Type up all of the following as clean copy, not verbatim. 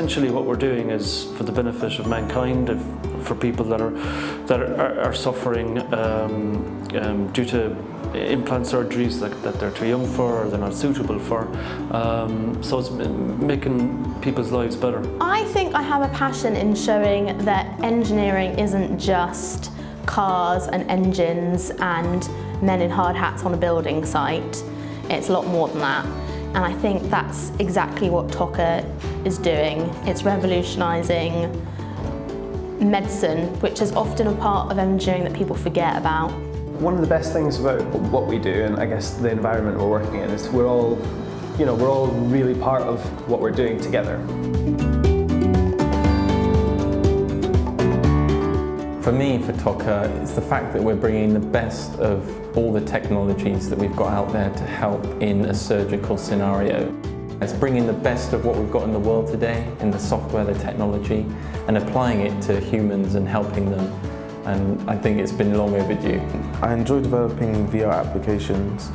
essentially what we're doing is for the benefit of mankind, for people that are suffering due to implant surgeries that they're too young for or they're not suitable for. So it's making people's lives better. I think I have a passion in showing that engineering isn't just cars and engines and men in hard hats on a building site. It's a lot more than that. And I think that's exactly what TOKA is doing. It's revolutionising medicine, which is often a part of engineering that people forget about. One of the best things about what we do, and I guess the environment we're working in, is we're all really part of what we're doing together. For me, for TOKA, it's the fact that we're bringing the best of all the technologies that we've got out there to help in a surgical scenario. It's bringing the best of what we've got in the world today, in the software, the technology, and applying it to humans and helping them. And I think it's been long overdue. I enjoy developing VR applications,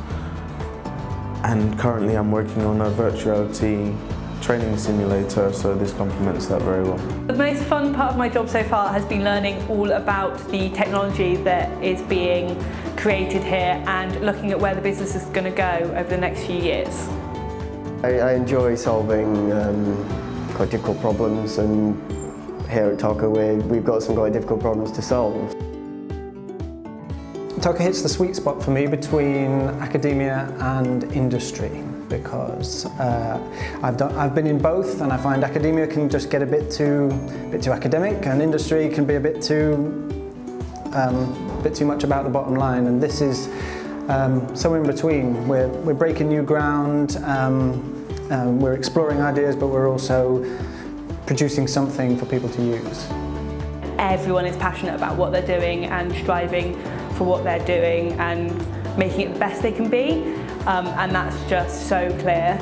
and currently I'm working on a virtual reality training simulator, so this complements that very well. The most fun part of my job so far has been learning all about the technology that is being created here and looking at where the business is going to go over the next few years. I enjoy solving quite difficult problems, and here at TOKA we've got some quite difficult problems to solve. TOKA hits the sweet spot for me between academia and industry, because I've been in both, and I find academia can just get a bit too academic, and industry can be a bit too much about the bottom line. And this is somewhere in between. We're breaking new ground. We're exploring ideas, but we're also producing something for people to use. Everyone is passionate about what they're doing and striving for what they're doing and making it the best they can be, and that's just so clear.